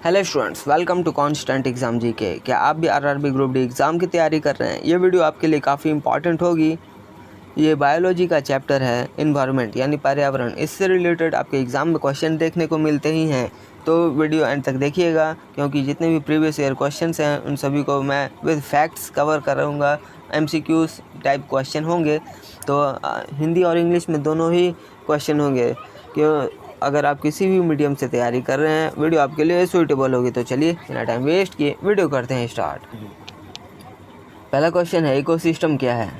Hello students, welcome to constant exam GK. क्या आप भी आरआरबी ग्रुप डी एग्ज़ाम की तैयारी कर रहे हैं? ये वीडियो आपके लिए काफ़ी इंपॉर्टेंट होगी। ये बायोलॉजी का चैप्टर है, इन्वायरमेंट यानी पर्यावरण। इससे रिलेटेड आपके एग्ज़ाम में क्वेश्चन देखने को मिलते ही हैं, तो वीडियो एंड तक देखिएगा, क्योंकि जितने भी प्रीवियस ईयर क्वेश्चंस हैं उन सभी को मैं विद फैक्ट्स कवर करूँगा। MCQs टाइप क्वेश्चन होंगे, तो हिंदी और इंग्लिश में दोनों ही क्वेश्चन होंगे। क्यों, अगर आप किसी भी मीडियम से तैयारी कर रहे हैं, वीडियो आपके लिए सूटेबल होगी। तो चलिए बिना टाइम वेस्ट किए वीडियो करते हैं स्टार्ट। पहला क्वेश्चन है, इकोसिस्टम क्या है?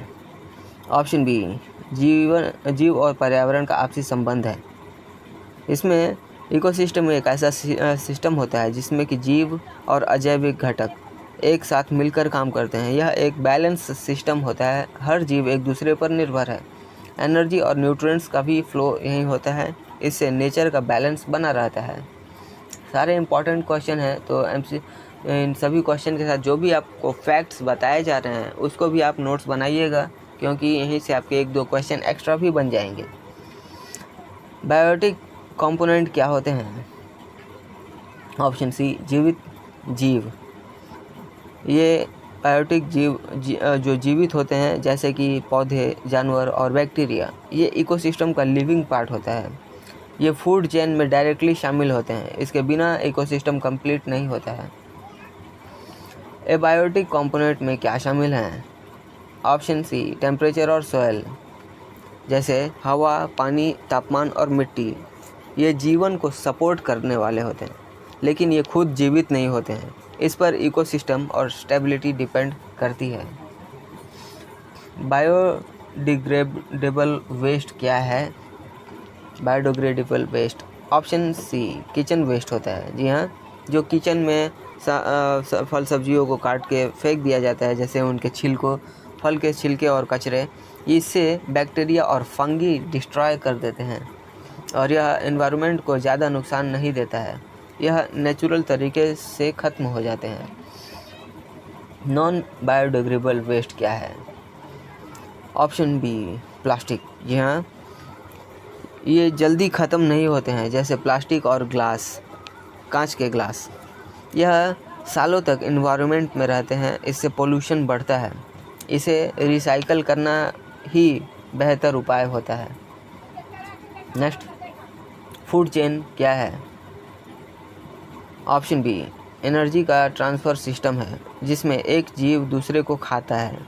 ऑप्शन बी, जीव और पर्यावरण का आपसी संबंध है। इसमें इकोसिस्टम एक ऐसा सिस्टम होता है जिसमें कि जीव और अजैविक घटक एक साथ मिलकर काम करते हैं। यह एक बैलेंस सिस्टम होता है, हर जीव एक दूसरे पर निर्भर है। एनर्जी और न्यूट्रिएंट्स का भी फ्लो यही होता है, इससे नेचर का बैलेंस बना रहता है। सारे इंपॉर्टेंट क्वेश्चन हैं, तो इन सभी क्वेश्चन के साथ जो भी आपको फैक्ट्स बताए जा रहे हैं उसको भी आप नोट्स बनाइएगा, क्योंकि यहीं से आपके एक दो क्वेश्चन एक्स्ट्रा भी बन जाएंगे। बायोटिक कंपोनेंट क्या होते हैं? ऑप्शन सी, जीवित जीव। ये बायोटिक जीव जो जीवित होते हैं, जैसे कि पौधे, जानवर और बैक्टीरिया, ये इकोसिस्टम का लिविंग पार्ट होता है। ये फूड चेन में डायरेक्टली शामिल होते हैं, इसके बिना इकोसिस्टम कंप्लीट नहीं होता है। एबायोटिक कंपोनेंट में क्या शामिल हैं? ऑप्शन सी, टेम्परेचर और सॉइल, जैसे हवा, पानी, तापमान और मिट्टी। ये जीवन को सपोर्ट करने वाले होते हैं, लेकिन ये खुद जीवित नहीं होते हैं। इस पर इकोसिस्टम और स्टेबिलिटी डिपेंड करती है। बायोडिग्रेडेबल वेस्ट क्या है? Biodegradable waste, option C, kitchen waste होता है। जी हाँ, जो किचन में फल सब्जियों को काट के फेंक दिया जाता है, जैसे उनके छिलकों, फल के छिलके और कचरे, इससे बैक्टीरिया और फंगी डिस्ट्रॉय कर देते हैं और यह एनवायरनमेंट को ज़्यादा नुकसान नहीं देता है। यह नेचुरल तरीके से ख़त्म हो जाते हैं। नॉन बायोडिग्रेडेबल वेस्ट क्या है? Option B, plastic. जी हाँ, ये जल्दी ख़त्म नहीं होते हैं, जैसे प्लास्टिक और ग्लास, कांच के ग्लास। यह सालों तक एनवायरनमेंट में रहते हैं, इससे पोल्यूशन बढ़ता है। इसे रिसाइकल करना ही बेहतर उपाय होता है। नेक्स्ट, फूड चेन क्या है? ऑप्शन बी, एनर्जी का ट्रांसफ़र सिस्टम है, जिसमें एक जीव दूसरे को खाता है।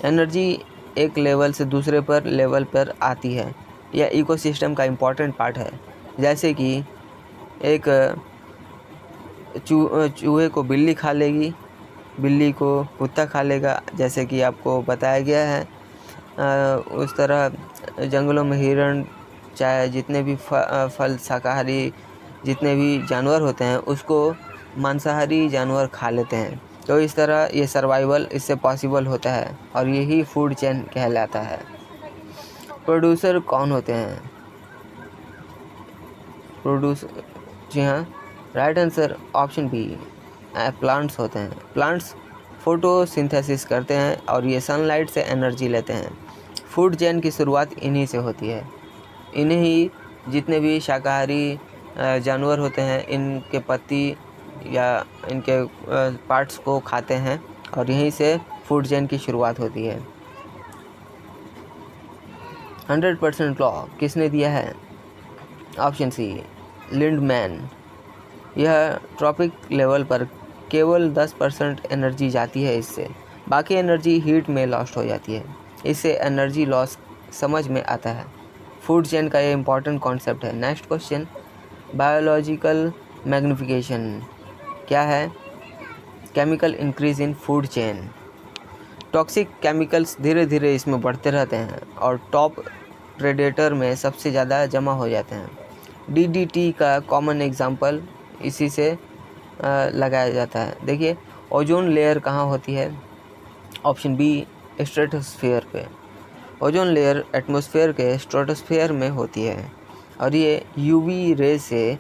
एनर्जी एक लेवल से दूसरे लेवल पर आती है। यह इकोसिस्टम का इम्पॉर्टेंट पार्ट है। जैसे कि एक चूहे को बिल्ली खा लेगी, बिल्ली को कुत्ता खा लेगा, जैसे कि आपको बताया गया है। उस तरह जंगलों में हिरण, चाहे जितने भी फल शाकाहारी जितने भी जानवर होते हैं, उसको मांसाहारी जानवर खा लेते हैं। तो इस तरह ये सर्वाइवल इससे पॉसिबल होता है, और यही फूड चेन कहलाता है। प्रोड्यूसर कौन होते हैं? प्रोड्यूसर, जी हाँ, right answer option B, plants होते हैं। प्लांट्स फोटोसिंथेसिस करते हैं और ये सनलाइट से एनर्जी लेते हैं। फूड चेन की शुरुआत इन्हीं से होती है। इन्हें ही जितने भी शाकाहारी जानवर होते हैं, इनके पत्ती या इनके पार्ट्स को खाते हैं, और यहीं से फूड चेन की शुरुआत होती है। 100% लॉ किसने दिया है? Option C, Lindeman. यह ट्रॉपिक लेवल पर केवल 10% एनर्जी जाती है, इससे बाकी एनर्जी हीट में लॉस्ट हो जाती है। इससे एनर्जी लॉस समझ में आता है। फूड चेन का ये इम्पॉर्टेंट कॉन्सेप्ट है। नेक्स्ट क्वेश्चन, बायोलॉजिकल मैग्निफिकेशन क्या है? Chemical increase in food chain. Toxic chemicals धीरे धीरे इसमें बढ़ते रहते हैं और टॉप प्रेडेटर में सबसे ज़्यादा जमा हो जाते हैं। DDT का कॉमन एग्जांपल इसी से लगाया जाता है। देखिए, ओजोन लेयर कहाँ होती है? ऑप्शन बी, स्ट्रेटोस्फीयर पे। ओजोन लेयर एटमॉस्फेयर के स्ट्रेटोस्फीयर में होती है, और ये UV रे से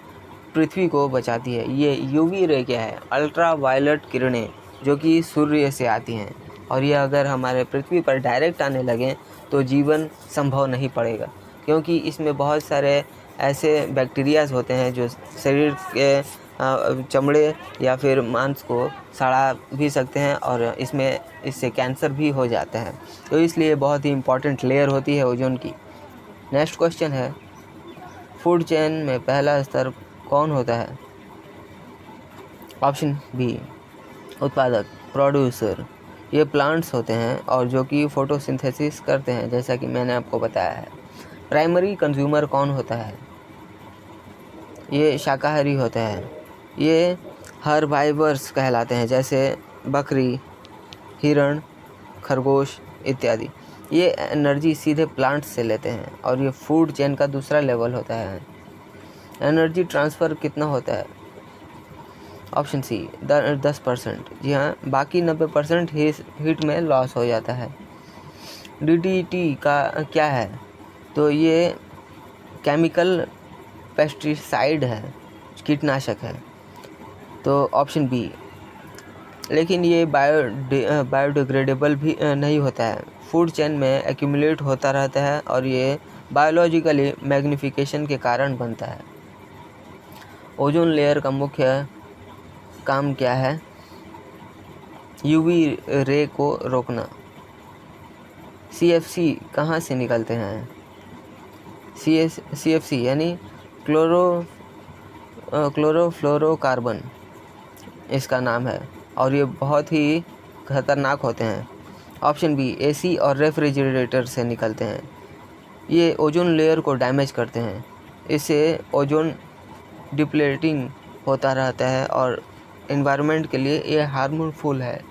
पृथ्वी को बचाती है। ये UV रे क्या है? अल्ट्रा वायलेट किरणें, जो कि सूर्य से आती हैं, और ये अगर हमारे पृथ्वी पर डायरेक्ट आने लगें तो जीवन संभव नहीं पड़ेगा, क्योंकि इसमें बहुत सारे ऐसे बैक्टीरियाज होते हैं जो शरीर के चमड़े या फिर मांस को सड़ा भी सकते हैं और इससे कैंसर भी हो जाता है। तो इसलिए बहुत ही इम्पॉर्टेंट लेयर होती है ओजोन की। नेक्स्ट क्वेश्चन है, फूड चेन में पहला स्तर कौन होता है? ऑप्शन बी, उत्पादक, प्रोड्यूसर। ये प्लांट्स होते हैं और जो कि फोटोसिंथेसिस करते हैं, जैसा कि मैंने आपको बताया है। प्राइमरी कंज्यूमर कौन होता है? ये शाकाहारी होता है। ये हर्बाइवर्स कहलाते हैं, जैसे बकरी, हिरण, खरगोश इत्यादि। ये एनर्जी सीधे प्लांट से लेते हैं और ये फूड चेन का दूसरा लेवल होता है। एनर्जी ट्रांसफ़र कितना होता है? ऑप्शन सी, 10%। जी हाँ, बाकी 90% हीट में लॉस हो जाता है। DDT का क्या है? तो ये केमिकल पेस्टिसाइड है, कीटनाशक है। तो ऑप्शन बी। लेकिन ये बायोडिग्रेडेबल भी नहीं होता है। फूड चेन में एक्यूमुलेट होता रहता है और ये बायोलॉजिकली मैग्नीफिकेशन के कारण बनता है। ओजोन लेयर का मुख्य काम क्या है? यूवी रे को रोकना। CFC कहाँ से निकलते हैं? CFC यानी क्लोरोफ्लोरोकार्बन इसका नाम है और ये बहुत ही खतरनाक होते हैं। ऑप्शन बी, AC और रेफ्रिजरेटर से निकलते हैं। ये ओजोन लेयर को डैमेज करते हैं। इससे ओजोन डिप्लेटिंग होता रहता है और एनवायरनमेंट के लिए ये हार्मफुल है।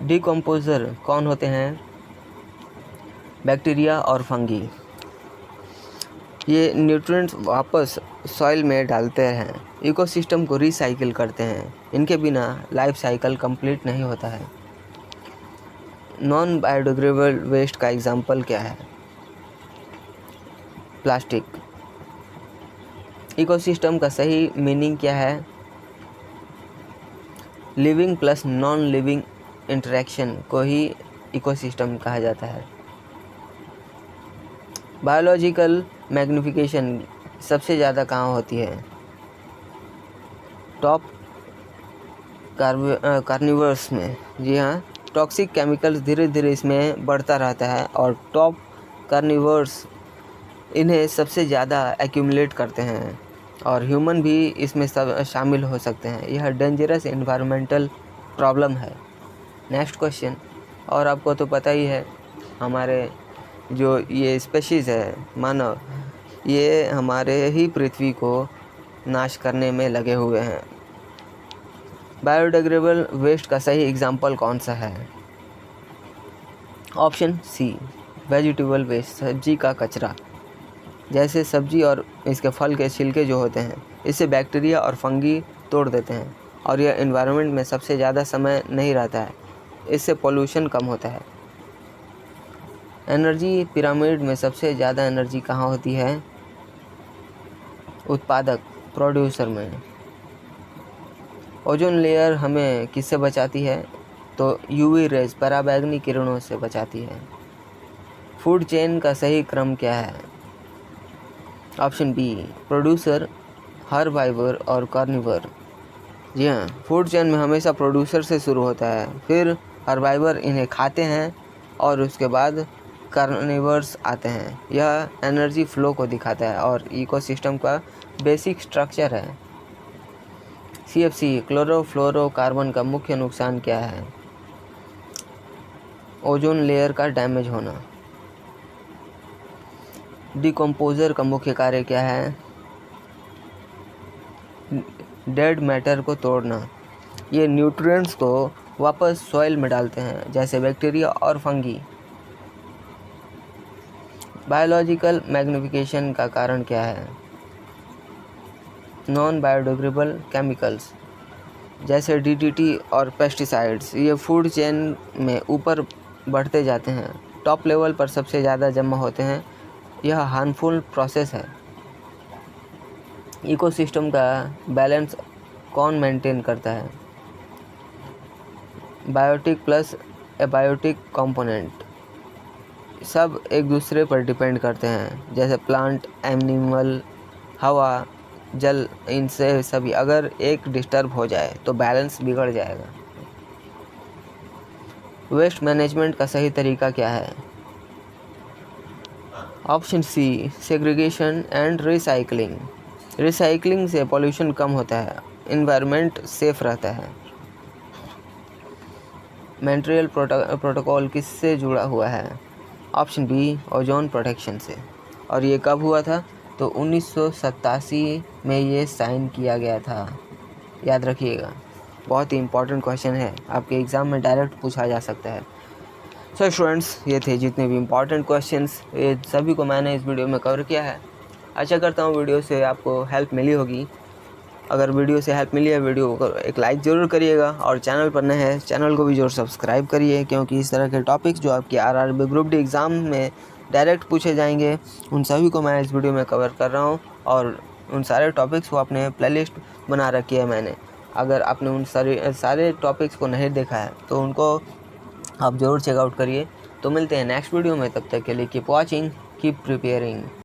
डिकम्पोजर कौन होते हैं? बैक्टीरिया और फंगी। ये न्यूट्रिएंट्स वापस सॉइल में डालते हैं, इकोसिस्टम को रिसाइकिल करते हैं। इनके बिना लाइफ साइकिल कंप्लीट नहीं होता है। नॉन बायोडिग्रेडेबल वेस्ट का एग्जांपल क्या है? प्लास्टिक। इकोसिस्टम का सही मीनिंग क्या है? Living plus non living interaction को ही इकोसिस्टम कहा जाता है। बायोलॉजिकल मैग्नीफिकेशन सबसे ज़्यादा कहाँ होती है? टॉप कार्निवर्स में। जी हाँ, टॉक्सिक केमिकल्स धीरे धीरे इसमें बढ़ता रहता है और टॉप कार्निवर्स इन्हें सबसे ज़्यादा एक्यूमुलेट करते हैं और ह्यूमन भी इसमें सब शामिल हो सकते हैं। यह डेंजरस एनवायरमेंटल प्रॉब्लम है। नेक्स्ट क्वेश्चन, और आपको तो पता ही है, हमारे जो ये स्पेशीज़ है मानव, ये हमारे ही पृथ्वी को नाश करने में लगे हुए हैं। बायोडिग्रेडेबल वेस्ट का सही एग्जांपल कौन सा है? ऑप्शन सी, वेजिटेबल वेस्ट, सब्जी का कचरा। जैसे सब्जी और इसके फल के छिलके जो होते हैं, इससे बैक्टीरिया और फंगी तोड़ देते हैं और यह एनवायरनमेंट में सबसे ज़्यादा समय नहीं रहता है। इससे पोल्यूशन कम होता है। एनर्जी पिरामिड में सबसे ज़्यादा एनर्जी कहाँ होती है? उत्पादक, प्रोड्यूसर में। ओजोन लेयर हमें किससे बचाती है? तो यूवी रेज, पराबैंगनी किरणों से बचाती है। फूड चेन का सही क्रम क्या है? ऑप्शन बी, प्रोड्यूसर, हर्बाइवर और कार्निवर। जी हाँ, फूड चेन में हमेशा प्रोड्यूसर से शुरू होता है, फिर हर्बाइवर इन्हें खाते हैं और उसके बाद कार्निवर्स आते हैं। यह एनर्जी फ्लो को दिखाता है और इकोसिस्टम का बेसिक स्ट्रक्चर है। CFC, क्लोरोफ्लोरोकार्बन का मुख्य नुकसान क्या है? ओजोन लेयर का डैमेज होना। डिकम्पोजर का मुख्य कार्य क्या है? डेड मैटर को तोड़ना। ये न्यूट्रिएंट्स को वापस सॉइल में डालते हैं, जैसे बैक्टीरिया और फंगी। बायोलॉजिकल मैग्नीफिकेशन का कारण क्या है? नॉन बायोडिग्रेडेबल केमिकल्स जैसे DDT और पेस्टिसाइड्स। ये फूड चेन में ऊपर बढ़ते जाते हैं, टॉप लेवल पर सबसे ज़्यादा जमा होते हैं। यह हार्मफुल प्रोसेस है। इकोसिस्टम का बैलेंस कौन मेंटेन करता है? बायोटिक प्लस एबायोटिक कंपोनेंट सब एक दूसरे पर डिपेंड करते हैं, जैसे प्लांट, एनिमल हवा, जल, इनसे सभी अगर एक डिस्टर्ब हो जाए तो बैलेंस बिगड़ जाएगा। वेस्ट मैनेजमेंट का सही तरीका क्या है? Option C, segregation and recycling. Recycling से पॉल्यूशन कम होता है, इन्वायरमेंट सेफ रहता है। मॉन्ट्रियल प्रोटोकॉल किससे जुड़ा हुआ है? ऑप्शन बी, ओजोन प्रोटेक्शन से। और ये कब हुआ था? तो 1987 में ये साइन किया गया था, याद रखिएगा। बहुत ही इंपॉर्टेंट क्वेश्चन है, आपके एग्ज़ाम में डायरेक्ट पूछा जा सकता है। सो स्टूडेंट्स, ये थे जितने भी इंपॉर्टेंट क्वेश्चंस, ये सभी को मैंने इस वीडियो में कवर किया है। आशा करता हूँ वीडियो से आपको हेल्प मिली होगी। अगर वीडियो से हेल्प मिली है, वीडियो को एक लाइक ज़रूर करिएगा, और चैनल पर नए हैं चैनल को भी ज़रूर सब्सक्राइब करिए, क्योंकि इस तरह के टॉपिक्स जो आपके आरआरबी ग्रुप डी एग्ज़ाम में डायरेक्ट पूछे जाएंगे, उन सभी को मैं इस वीडियो में कवर कर रहा हूँ। और उन सारे टॉपिक्स को अपने प्लेलिस्ट बना रखी है मैंने। अगर आपने उन सारे टॉपिक्स को नहीं देखा है तो उनको आप ज़रूर चेकआउट करिए। तो मिलते हैं नेक्स्ट वीडियो में, तब तक के लिए कीप वॉचिंग, कीप प्रिपेयरिंग।